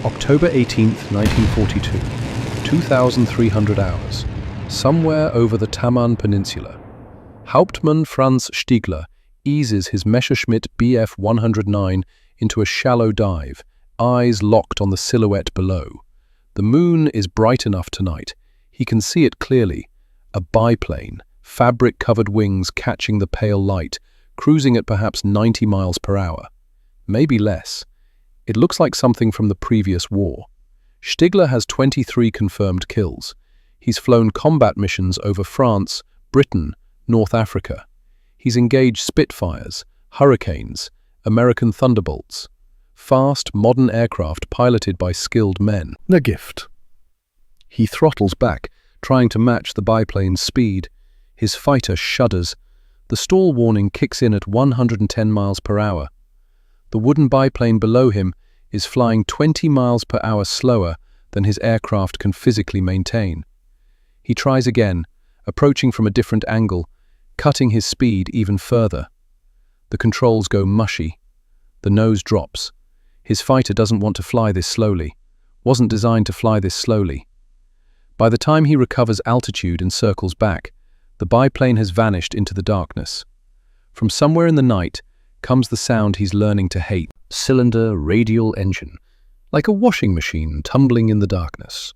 October 18th, 1942, 2,300 hours, somewhere over the Taman Peninsula. Hauptmann Franz Stiegler eases his Messerschmitt Bf 109 into a shallow dive, eyes locked on the silhouette below. The moon is bright enough tonight. He can see it clearly. A biplane, fabric-covered wings catching the pale light, cruising at perhaps 90 miles per hour. Maybe less. It looks like something from the previous war. Stiegler has 23 confirmed kills. He's flown combat missions over France, Britain, North Africa. He's engaged Spitfires, Hurricanes, American Thunderbolts. Fast, modern aircraft piloted by skilled men. A gift. He throttles back, trying to match the biplane's speed. His fighter shudders. The stall warning kicks in at 110 miles per hour. The wooden biplane below him is flying 20 miles per hour slower than his aircraft can physically maintain. He tries again, approaching from a different angle, cutting his speed even further. The controls go mushy. The nose drops. His fighter doesn't want to fly this slowly, wasn't designed to fly this slowly. By the time he recovers altitude and circles back, the biplane has vanished into the darkness. From somewhere in the night comes the sound he's learning to hate. Cylinder, radial engine, like a washing machine tumbling in the darkness.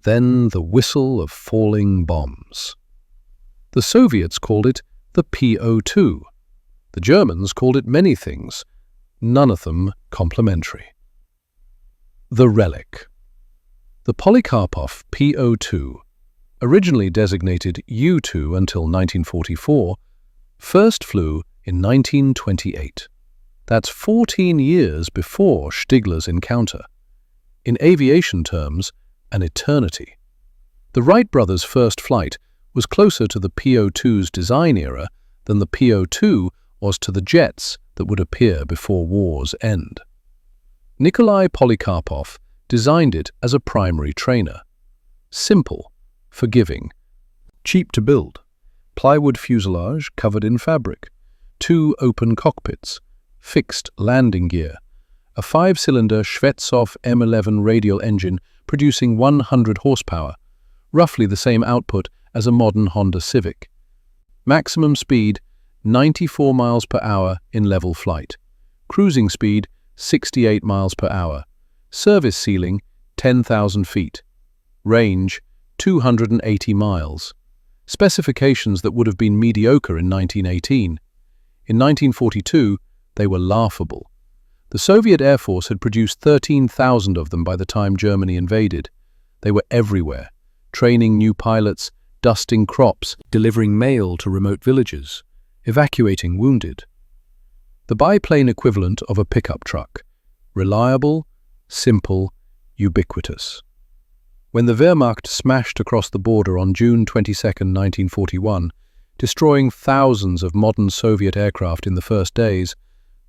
Then the whistle of falling bombs. The Soviets called it the Po-2. The Germans called it many things, none of them complimentary. The relic. The Polikarpov Po-2, originally designated U-2 until 1944, first flew in 1928. That's 14 years before Stiegler's encounter. In aviation terms, an eternity. The Wright brothers' first flight was closer to the Po-2's design era than the Po-2 was to the jets that would appear before war's end. Nikolai Polikarpov designed it as a primary trainer. Simple, forgiving, cheap to build, plywood fuselage covered in fabric, 2 open cockpits, fixed landing gear, a 5-cylinder Shvetsov M11 radial engine producing 100 horsepower, roughly the same output as a modern Honda Civic. Maximum speed, 94 miles per hour in level flight. Cruising speed, 68 miles per hour. Service ceiling, 10,000 feet. Range, 280 miles. Specifications that would have been mediocre in 1918. In 1942, they were laughable. The Soviet Air Force had produced 13,000 of them by the time Germany invaded. They were everywhere, training new pilots, dusting crops, delivering mail to remote villages, evacuating wounded. The biplane equivalent of a pickup truck. Reliable, simple, ubiquitous. When the Wehrmacht smashed across the border on June 22, 1941, destroying thousands of modern Soviet aircraft in the first days,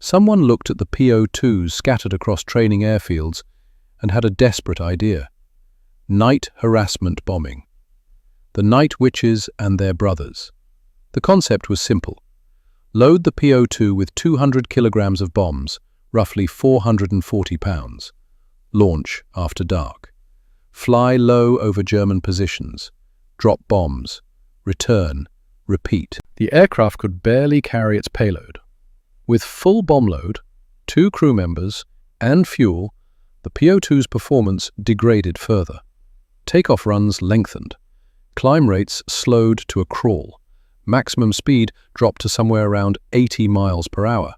someone looked at the Po-2s scattered across training airfields and had a desperate idea. Night harassment bombing. The night witches and their brothers. The concept was simple. Load the Po-2 with 200 kilograms of bombs, roughly 440 pounds. Launch after dark. Fly low over German positions. Drop bombs. Return. Repeat. The aircraft could barely carry its payload. With full bomb load, 2 crew members, and fuel, the Po-2's performance degraded further. Takeoff runs lengthened. Climb rates slowed to a crawl. Maximum speed dropped to somewhere around 80 miles per hour.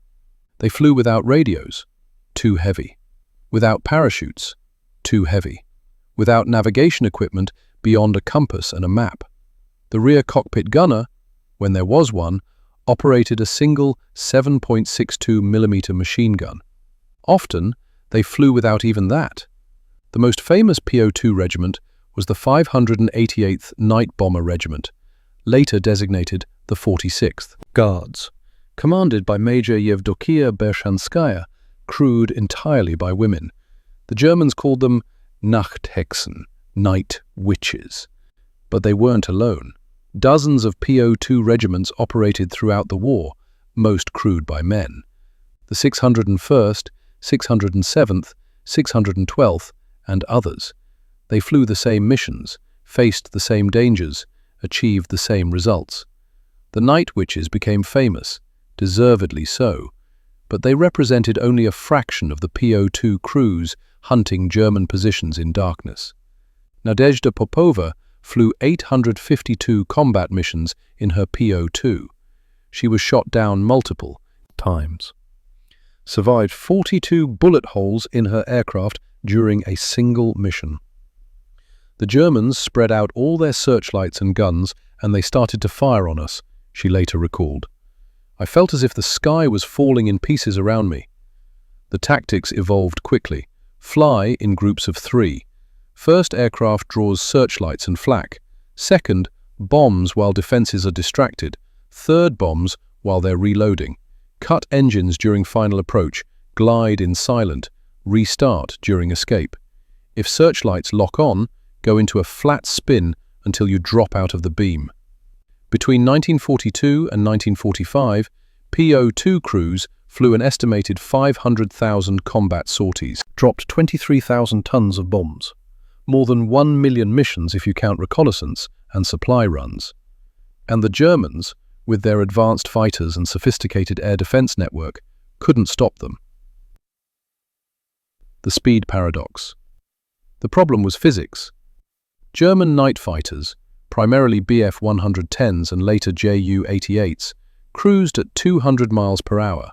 They flew without radios. Too heavy. Without parachutes. Too heavy. Without navigation equipment beyond a compass and a map. The rear cockpit gunner, when there was one, operated a single 7.62mm machine gun. Often, they flew without even that. The most famous Po-2 regiment was the 588th Night Bomber Regiment, later designated the 46th Guards, commanded by Major Yevdokia Bershanskaya, crewed entirely by women. The Germans called them Nachthexen, night witches. But they weren't alone. Dozens of Po-2 regiments operated throughout the war, most crewed by men. The 601st, 607th, 612th, and others. They flew the same missions, faced the same dangers, achieved the same results. The Night Witches became famous, deservedly so, but they represented only a fraction of the Po-2 crews hunting German positions in darkness. Nadezhda Popova flew 852 combat missions in her Po-2. She was shot down multiple times. Survived 42 bullet holes in her aircraft during a single mission. The Germans spread out all their searchlights and guns, and they started to fire on us, she later recalled. I felt as if the sky was falling in pieces around me. The tactics evolved quickly. Fly in groups of 3. First aircraft draws searchlights and flak. Second, bombs while defenses are distracted. Third, bombs while they're reloading. Cut engines during final approach. Glide in silent. Restart during escape. If searchlights lock on, go into a flat spin until you drop out of the beam. Between 1942 and 1945, Po-2 crews flew an estimated 500,000 combat sorties, dropped 23,000 tons of bombs, more than 1 million missions if you count reconnaissance and supply runs. And the Germans, with their advanced fighters and sophisticated air defense network, couldn't stop them. The speed paradox. The problem was physics. German night fighters, primarily Bf-110s and later Ju-88s, cruised at 200 miles per hour.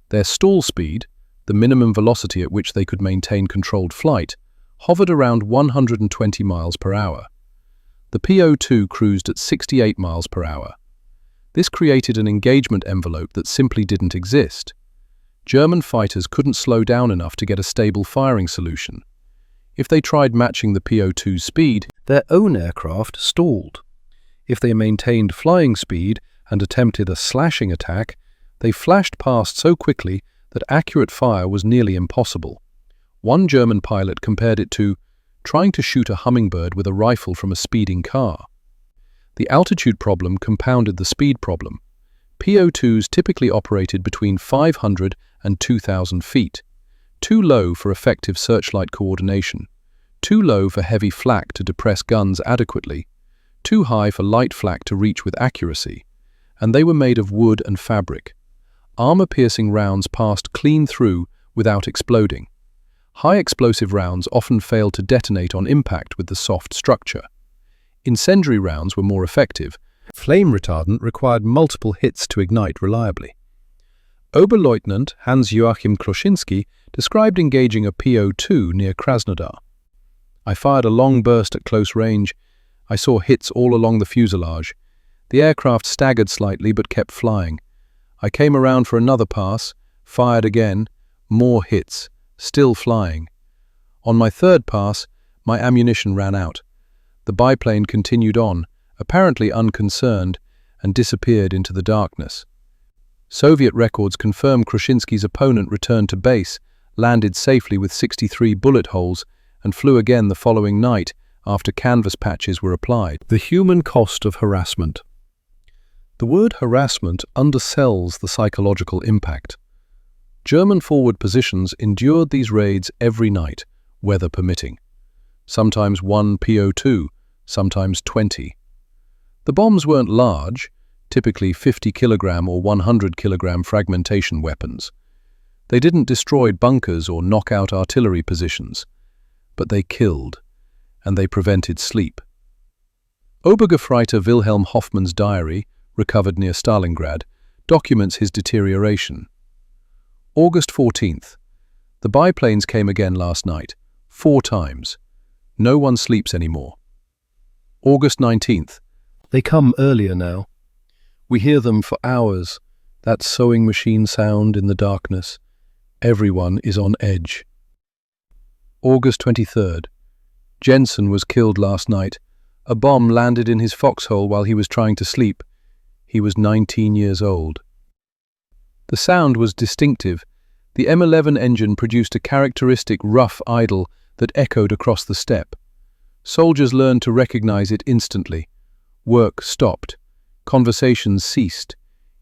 Their stall speed, the minimum velocity at which they could maintain controlled flight, hovered around 120 miles per hour. The Po-2 cruised at 68 miles per hour. This created an engagement envelope that simply didn't exist. German fighters couldn't slow down enough to get a stable firing solution. If they tried matching the Po-2's speed, their own aircraft stalled. If they maintained flying speed and attempted a slashing attack, they flashed past so quickly that accurate fire was nearly impossible. One German pilot compared it to trying to shoot a hummingbird with a rifle from a speeding car. The altitude problem compounded the speed problem. Po-2s typically operated between 500 and 2,000 feet. Too low for effective searchlight coordination, too low for heavy flak to depress guns adequately, too high for light flak to reach with accuracy, and they were made of wood and fabric. Armor-piercing rounds passed clean through without exploding. High explosive rounds often failed to detonate on impact with the soft structure. Incendiary rounds were more effective. Flame retardant required multiple hits to ignite reliably. Oberleutnant Hans-Joachim Kloschinski described engaging a Po-2 near Krasnodar. I fired a long burst at close range. I saw hits all along the fuselage. The aircraft staggered slightly but kept flying. I came around for another pass, fired again, more hits, still flying. On my third pass, my ammunition ran out. The biplane continued on, apparently unconcerned, and disappeared into the darkness. Soviet records confirm Krushinski's opponent returned to base, landed safely with 63 bullet holes, and flew again the following night after canvas patches were applied. The human cost of harassment. The word harassment undersells the psychological impact. German forward positions endured these raids every night, weather permitting. Sometimes 1 Po-2, sometimes 20. The bombs weren't large, typically 50-kilogram or 100-kilogram fragmentation weapons. They didn't destroy bunkers or knock out artillery positions, but they killed, and they prevented sleep. Obergefreiter Wilhelm Hoffmann's diary, recovered near Stalingrad, documents his deterioration. August 14th. The biplanes came again last night, 4 times. No one sleeps anymore. August 19th. They come earlier now. We hear them for hours, that sewing machine sound in the darkness. Everyone is on edge. August 23rd. Jensen was killed last night. A bomb landed in his foxhole while he was trying to sleep. He was 19 years old. The sound was distinctive. The M11 engine produced a characteristic rough idle that echoed across the steppe. Soldiers learned to recognize it instantly. Work stopped. Conversations ceased.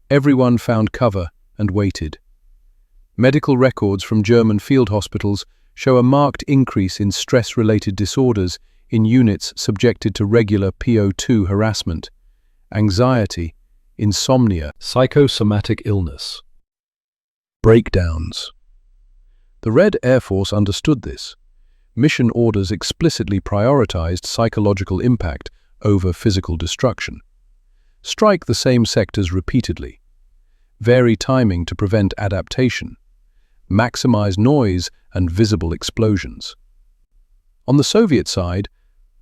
Everyone found cover and waited. Medical records from German field hospitals show a marked increase in stress-related disorders in units subjected to regular Po2 harassment, anxiety, insomnia, psychosomatic illness. Breakdowns. The Red Air Force understood this. Mission orders explicitly prioritized psychological impact over physical destruction. Strike the same sectors repeatedly. Vary timing to prevent adaptation. Maximize noise and visible explosions. On the Soviet side,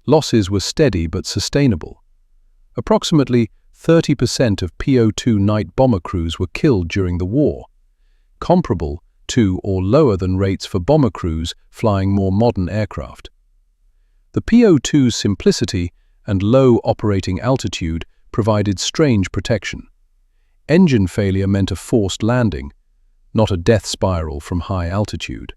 losses were steady but sustainable. Approximately 30% of Po2 night bomber crews were killed during the war, comparable to or lower than rates for bomber crews flying more modern aircraft. The Po2's simplicity and low operating altitude provided strange protection. Engine failure meant a forced landing, not a death spiral from high altitude.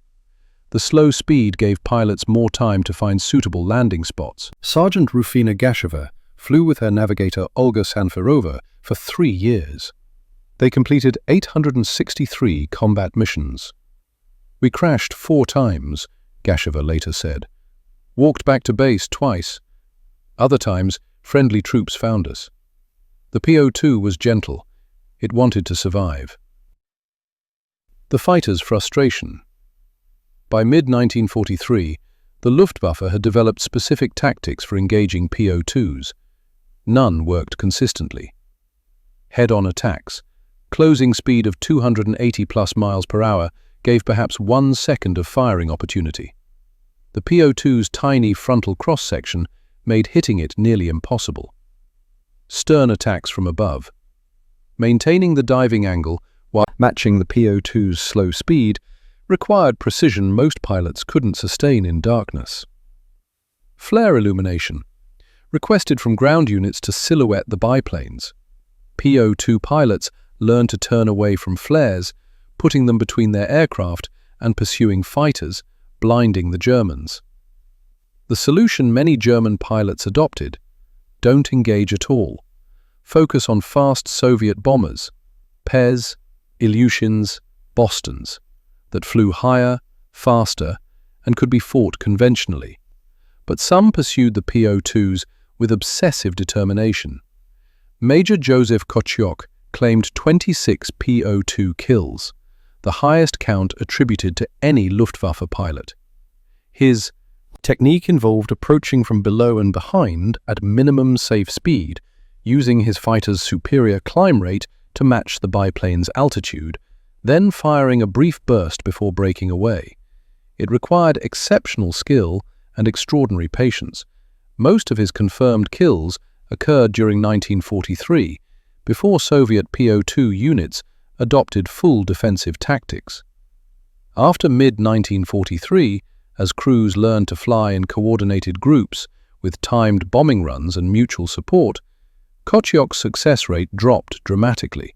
The slow speed gave pilots more time to find suitable landing spots. Sergeant Rufina Gasheva flew with her navigator Olga Sanfarova for 3 years. They completed 863 combat missions. "We crashed 4 times, Gasheva later said. "Walked back to base twice. Other times, friendly troops found us." The Po2 was gentle. It wanted to survive. The fighters' frustration. By mid-1943, the Luftwaffe had developed specific tactics for engaging Po2s. None worked consistently. Head-on attacks, closing speed of 280+ miles per hour, gave perhaps 1 second of firing opportunity. The Po2's tiny frontal cross-section made hitting it nearly impossible. Stern attacks from above. Maintaining the diving angle while matching the Po2's slow speed required precision most pilots couldn't sustain in darkness. Flare illumination, requested from ground units to silhouette the biplanes. Po2 pilots learned to turn away from flares, putting them between their aircraft and pursuing fighters, blinding the Germans. The solution many German pilots adopted: don't engage at all. Focus on fast Soviet bombers, Pez, Ilyushins, Bostons, that flew higher, faster, and could be fought conventionally. But some pursued the Po2s with obsessive determination. Major Joseph Kotyok claimed 26 Po2 kills, the highest count attributed to any Luftwaffe pilot. His technique involved approaching from below and behind at minimum safe speed, using his fighter's superior climb rate to match the biplane's altitude, then firing a brief burst before breaking away. It required exceptional skill and extraordinary patience. Most of his confirmed kills occurred during 1943, before Soviet Po2 units adopted full defensive tactics. After mid-1943, as crews learned to fly in coordinated groups with timed bombing runs and mutual support, Kotyok's success rate dropped dramatically.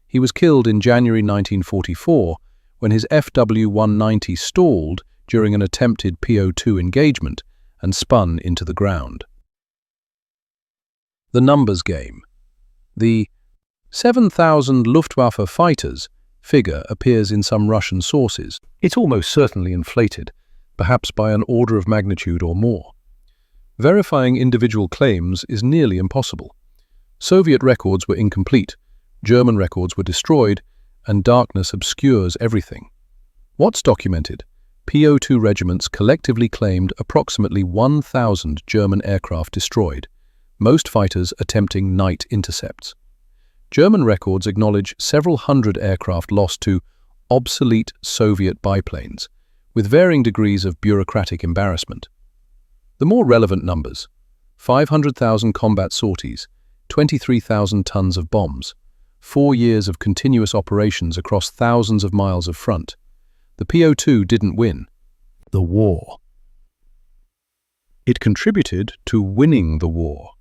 He was killed in January 1944 when his FW-190 stalled during an attempted Po2 engagement and spun into the ground. The numbers game. The 7,000 Luftwaffe fighters figure appears in some Russian sources. It's almost certainly inflated, perhaps by an order of magnitude or more. Verifying individual claims is nearly impossible. Soviet records were incomplete, German records were destroyed, and darkness obscures everything. What's documented? Po2 regiments collectively claimed approximately 1,000 German aircraft destroyed, most fighters attempting night intercepts. German records acknowledge several hundred aircraft lost to obsolete Soviet biplanes, with varying degrees of bureaucratic embarrassment. The more relevant numbers: 500,000 combat sorties, 23,000 tons of bombs, 4 years of continuous operations across thousands of miles of front. The Po2 didn't win the war. It contributed to winning the war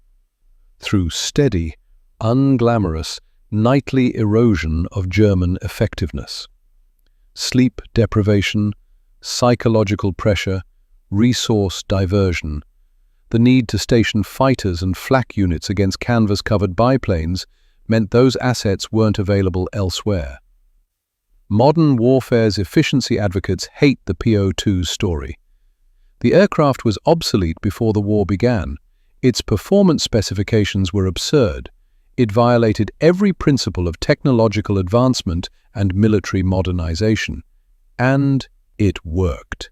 through steady, unglamorous, nightly erosion of German effectiveness. Sleep deprivation, psychological pressure, resource diversion, the need to station fighters and flak units against canvas-covered biplanes meant those assets weren't available elsewhere. Modern warfare's efficiency advocates hate the Po-2's story. The aircraft was obsolete before the war began. Its performance specifications were absurd. It violated every principle of technological advancement and military modernization. And it worked.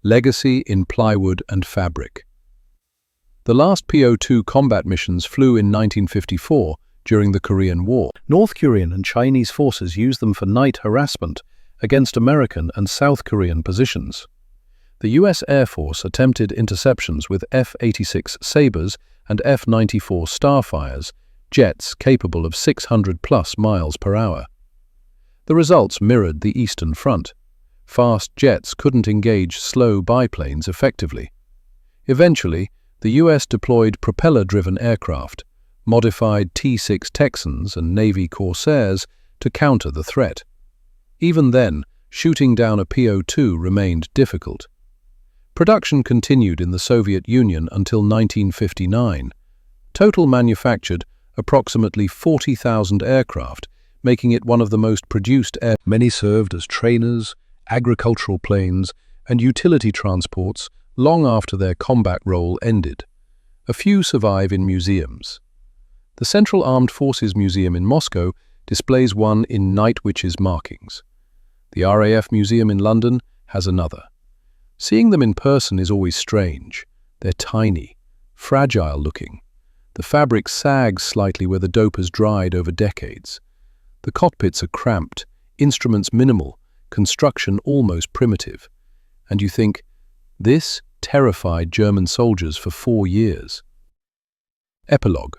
Legacy in plywood and fabric. The last Po-2 combat missions flew in 1954 during the Korean War. North Korean and Chinese forces used them for night harassment against American and South Korean positions. The U.S. Air Force attempted interceptions with F-86 Sabres and F-94 Starfires, jets capable of 600+ miles per hour. The results mirrored the Eastern Front. Fast jets couldn't engage slow biplanes effectively. Eventually, the U.S. deployed propeller-driven aircraft, modified T-6 Texans and Navy Corsairs to counter the threat. Even then, shooting down a Po-2 remained difficult. Production continued in the Soviet Union until 1959. Total manufactured approximately 40,000 aircraft, making it one of the most produced aircraft. Many served as trainers, agricultural planes, and utility transports long after their combat role ended. A few survive in museums. The Central Armed Forces Museum in Moscow displays one in Night Witch's markings. The RAF Museum in London has another. Seeing them in person is always strange. They're tiny, fragile-looking. The fabric sags slightly where the dope has dried over decades. The cockpits are cramped, instruments minimal, construction almost primitive. And you think, this terrified German soldiers for 4 years. Epilogue.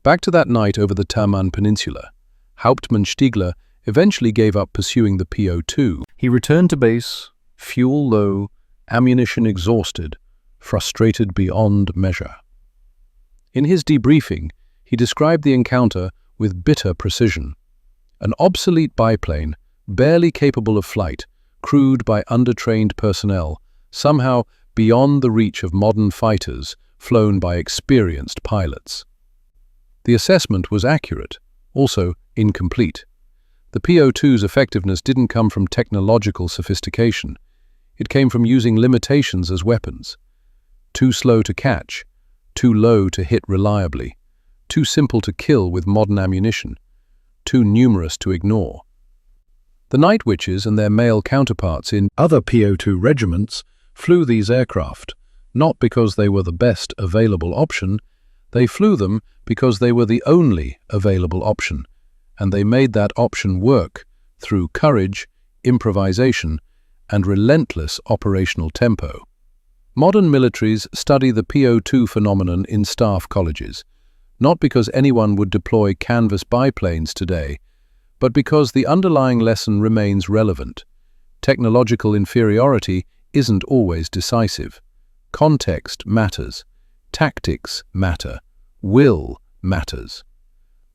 Back to that night over the Taman Peninsula, Hauptmann Stiegler eventually gave up pursuing the Po-2. He returned to base, fuel low, ammunition exhausted, frustrated beyond measure. In his debriefing, he described the encounter with bitter precision. An obsolete biplane, barely capable of flight, crewed by undertrained personnel, somehow beyond the reach of modern fighters, flown by experienced pilots. The assessment was accurate, also incomplete. The Po-2's effectiveness didn't come from technological sophistication. It came from using limitations as weapons. Too slow to catch, too low to hit reliably, too simple to kill with modern ammunition, too numerous to ignore. The Night Witches and their male counterparts in other Po-2 regiments flew these aircraft, not because they were the best available option. They flew them because they were the only available option, and they made that option work through courage, improvisation, and relentless operational tempo. Modern militaries study the Po-2 phenomenon in staff colleges, not because anyone would deploy canvas biplanes today, but because the underlying lesson remains relevant. Technological inferiority isn't always decisive. Context matters. Tactics matter. Will matters.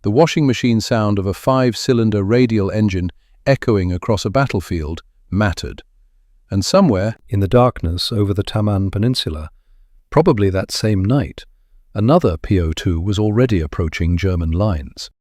The washing machine sound of a 5-cylinder radial engine echoing across a battlefield mattered. And somewhere, in the darkness over the Taman Peninsula, probably that same night, another Po-2 was already approaching German lines.